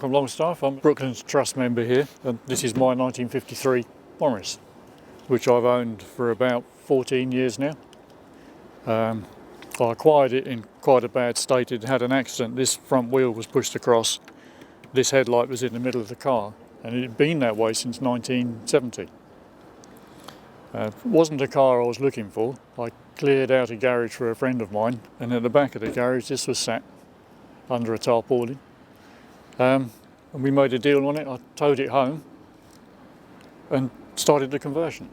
Welcome Longstaff. I'm Brooklands Trust member here, and this is my 1953 Morris, which I've owned for about 14 years now. I acquired it in quite a bad state. It had an accident. This front wheel was pushed across. This headlight was in the middle of the car, and it had been that way since 1970. It wasn't a car I was looking for. I cleared out a garage for a friend of mine, and at the back of the garage this was sat under a tarpaulin. And we made a deal on it. I towed it home and started the conversion.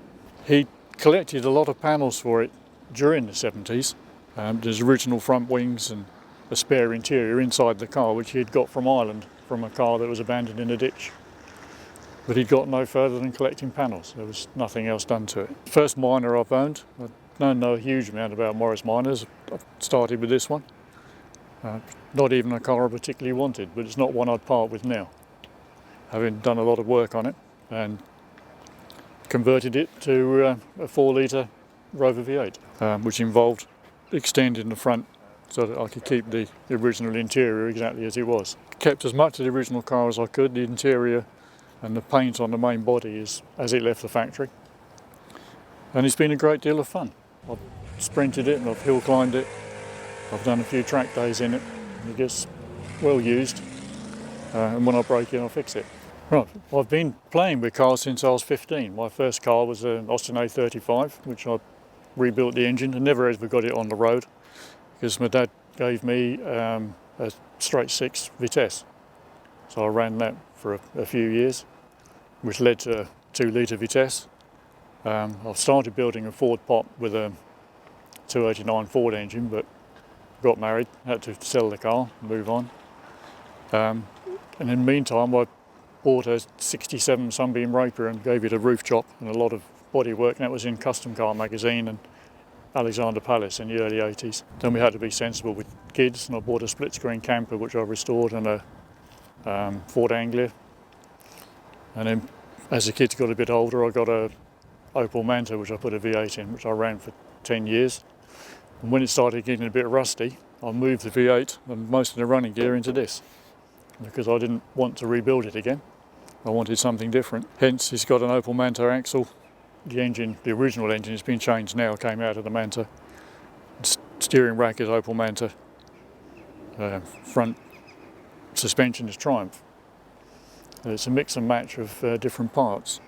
He collected a lot of panels for it during the 70s. There's original front wings and a spare interior inside the car, which he'd got from Ireland from a car that was abandoned in a ditch. But he'd got no further than collecting panels. There was nothing else done to it. First miner I've owned. I don't know a huge amount about Morris miners. I started with this one. Not even a car I particularly wanted, but it's not one I'd part with now. Having done a lot of work on it and converted it to a 4-litre Rover V8, which involved extending the front so that I could keep the original interior exactly as it was. Kept as much of the original car as I could, the interior and the paint on the main body as it left the factory. And it's been a great deal of fun. I've sprinted it and I've hill climbed it. I've done a few track days in it. It gets well used, and when I break it, I'll fix it. Right, I've been playing with cars since I was 15. My first car was an Austin A35, which I rebuilt the engine and never ever got it on the road because my dad gave me a straight 6 Vitesse. So I ran that for a few years, which led to a 2-litre Vitesse. I've started building a Ford Pop with a 289 Ford engine, but got married, had to sell the car and move on. And in the meantime, I bought a 67 Sunbeam Rapier and gave it a roof chop and a lot of body work, and that was in Custom Car magazine and Alexander Palace in the early 80s. Then we had to be sensible with kids, and I bought a split screen camper which I restored and a Ford Anglia. And then as the kids got a bit older, I got a Opel Manta which I put a V8 in, which I ran for 10 years. And when it started getting a bit rusty, I moved the V8 and most of the running gear into this because I didn't want to rebuild it again. I wanted something different. Hence, it's got an Opel Manta axle. The engine, the original engine, has been changed now, came out of the Manta. Steering rack is Opel Manta. Front suspension is Triumph. It's a mix and match of different parts.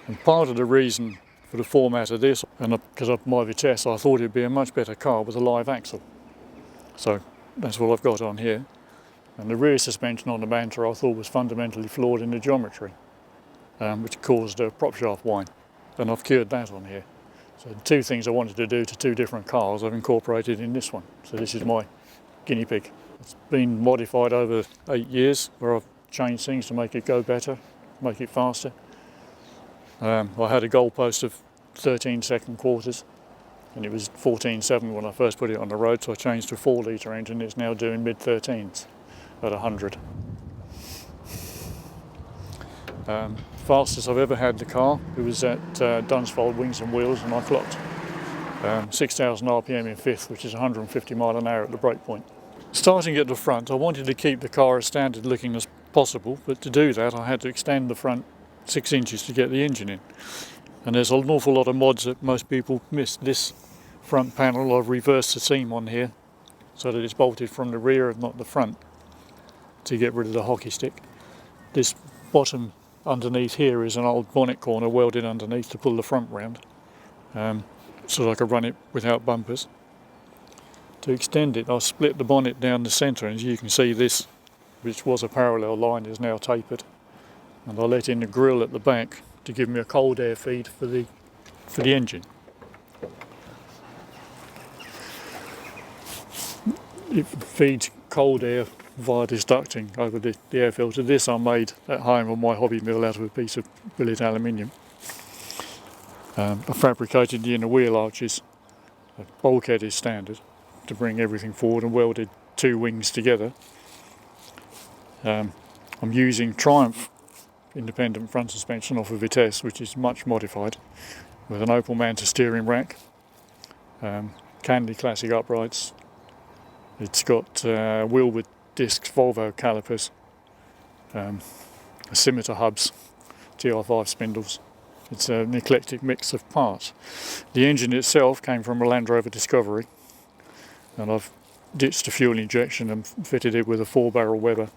And part of the reason for the format of this, and because of my Vitesse, I thought it'd be a much better car with a live axle. So that's what I've got on here. And the rear suspension on the Manta I thought was fundamentally flawed in the geometry, which caused a prop shaft whine. And I've cured that on here. So the two things I wanted to do to two different cars I've incorporated in this one. So this is my guinea pig. It's been modified over 8 years where I've changed things to make it go better, make it faster. I had a goalpost of 13 second quarters and it was 14.7 when I first put it on the road, so I changed to a 4-litre engine. It's now doing mid-13s at 100. Fastest I've ever had the car, it was at Dunsfold Wings and Wheels, and I clocked 6,000 RPM in 5th, which is 150 mile an hour at the brake point. Starting at the front, I wanted to keep the car as standard looking as possible, but to do that I had to extend the front 6 inches to get the engine in. And there's an awful lot of mods that most people miss. This front panel, I've reversed the seam on here so that it's bolted from the rear and not the front to get rid of the hockey stick. This bottom underneath here is an old bonnet corner welded underneath to pull the front round, so that I could run it without bumpers. To extend it, I split the bonnet down the centre, and as you can see, this, which was a parallel line, is now tapered. And I let in the grille at the back to give me a cold air feed for the engine. It feeds cold air via this ducting over the air filter. This I made at home on my hobby mill out of a piece of billet aluminium. I fabricated the inner wheel arches. The bulkhead is standard to bring everything forward, and welded 2 wings together. I'm using Triumph independent front suspension off a Vitesse, which is much modified, with an Opel Manta steering rack, Candy Classic uprights. It's got wheel with discs, Volvo calipers, scimitar hubs, TR5 spindles. It's an eclectic mix of parts. The engine itself came from a Land Rover Discovery, and I've ditched the fuel injection and fitted it with a 4-barrel Weber.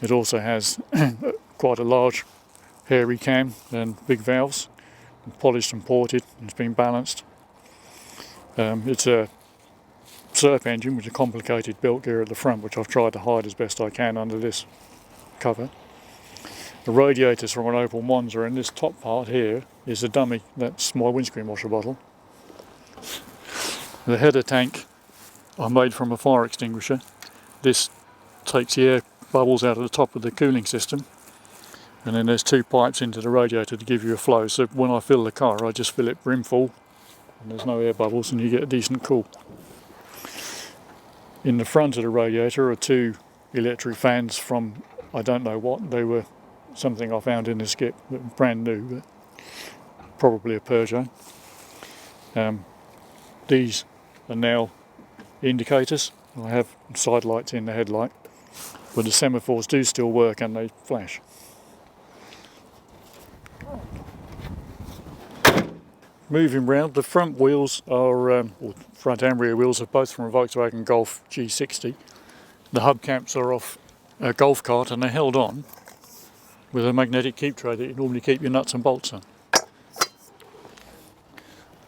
It also has quite a large hairy cam and big valves, polished and ported, and it's been balanced. It's a SERP engine with a complicated belt gear at the front, which I've tried to hide as best I can under this cover. The radiators from an Opel Monza, and this top part here is a dummy. That's my windscreen washer bottle. The header tank I made from a fire extinguisher. This takes the air bubbles out of the top of the cooling system, and then there's 2 pipes into the radiator to give you a flow. So when I fill the car, I just fill it brim full, and there's no air bubbles, and you get a decent cool. In the front of the radiator are 2 electric fans from I don't know what. They were something I found in the skip, brand new, but probably a Peugeot. These are now indicators. I have side lights in the headlight, but the semaphores do still work and they flash. Moving round, the front wheels are, or front and rear wheels are both from a Volkswagen Golf G60. The hubcaps are off a golf cart, and they're held on with a magnetic keep tray that you normally keep your nuts and bolts on,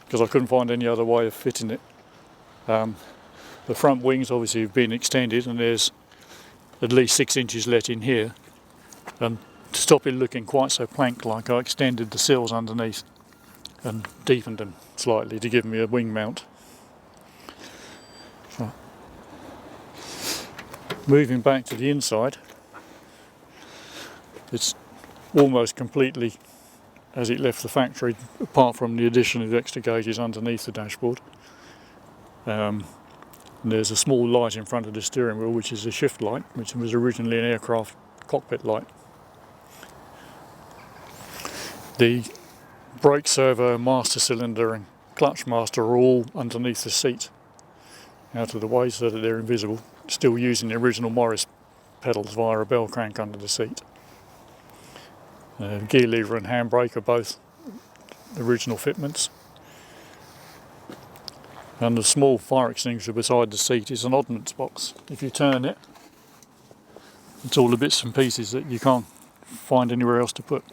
because I couldn't find any other way of fitting it. The front wings obviously have been extended, and there's at least 6 inches let in here, and to stop it looking quite so plank-like, I extended the sills underneath and deepened them slightly to give me a wing mount. So, moving back to the inside, it's almost completely as it left the factory, apart from the addition of extra gauges underneath the dashboard. There's a small light in front of the steering wheel, which is a shift light, which was originally an aircraft cockpit light. The brake servo, master cylinder and clutch master are all underneath the seat, out of the way so that they're invisible, still using the original Morris pedals via a bell crank under the seat. Gear lever and handbrake are both original fitments. And the small fire extinguisher beside the seat is an oddments box. If you turn it, it's all the bits and pieces that you can't find anywhere else to put.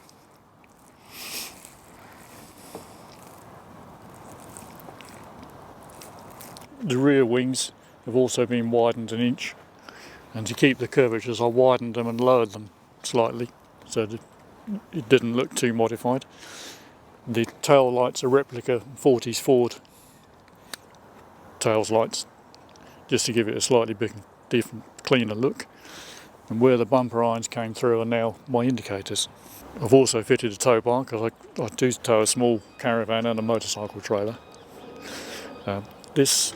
The rear wings have also been widened an inch, and to keep the curvatures I widened them and lowered them slightly so that it didn't look too modified. The tail lights are replica 40s Ford tails lights, just to give it a slightly big, different, cleaner look. And where the bumper irons came through are now my indicators. I've also fitted a tow bar because I do tow a small caravan and a motorcycle trailer. This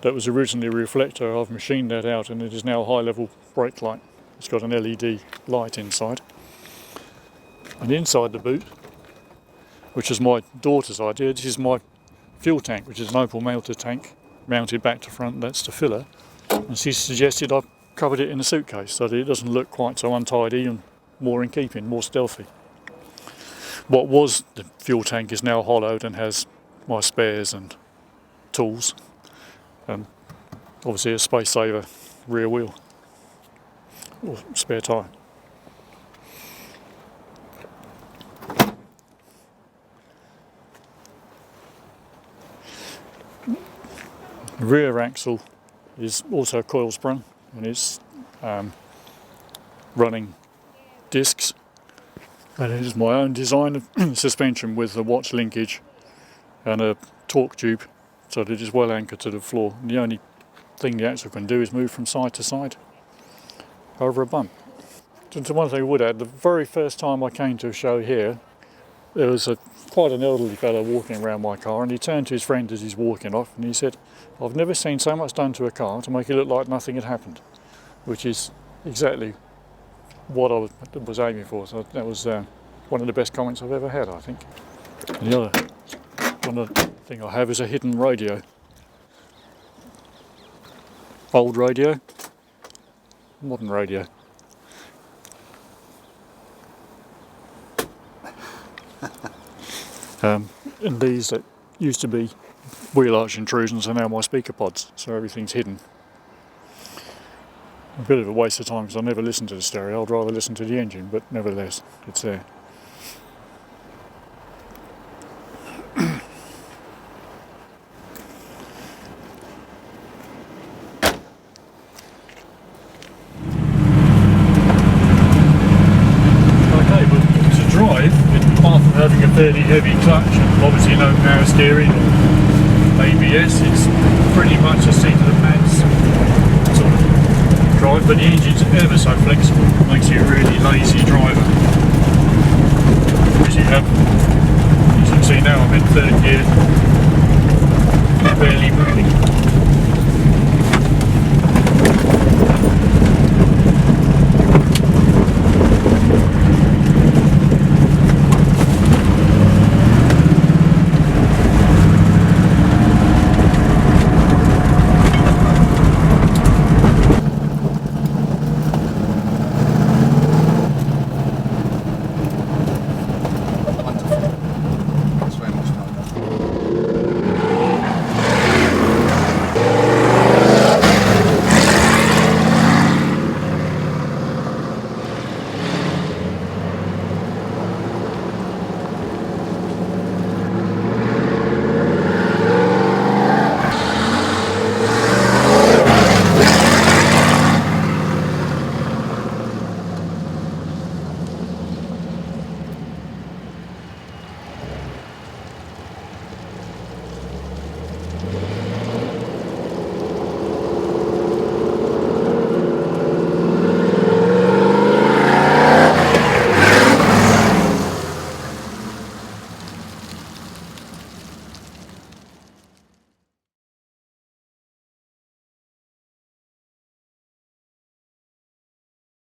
that was originally a reflector, I've machined that out, and it is now a high level brake light. It's got an LED light inside. And inside the boot, which is my daughter's idea, this is my fuel tank, which is an Opel melter tank mounted back to front. That's the filler, and she suggested I covered it in a suitcase so that it doesn't look quite so untidy and more in keeping, more stealthy. What was the fuel tank is now hollowed and has my spares and tools, and obviously a space saver rear wheel or spare tyre. The rear axle is also coil sprung, and it's running discs, and it is my own design of suspension with a watch linkage and a torque tube so that it is well anchored to the floor. And the only thing the axle can do is move from side to side over a bump. So one thing I would add, the very first time I came to a show here, there was quite an elderly fellow walking around my car, and he turned to his friend as he's walking off and he said, "I've never seen so much done to a car to make it look like nothing had happened," which is exactly what I was aiming for. So that was one of the best comments I've ever had, I think. And the other thing I have is a hidden radio. Old radio, modern radio. And these that used to be wheel arch intrusions are now my speaker pods, so everything's hidden. A bit of a waste of time because I never listen to the stereo. I'd rather listen to the engine, but nevertheless, it's there. Apart from having a fairly heavy clutch and obviously no power steering or ABS, it's pretty much a seat of the pants sort of drive, but the engine's ever so flexible, makes you a really lazy driver. As you can see now I'm in third gear, barely moving.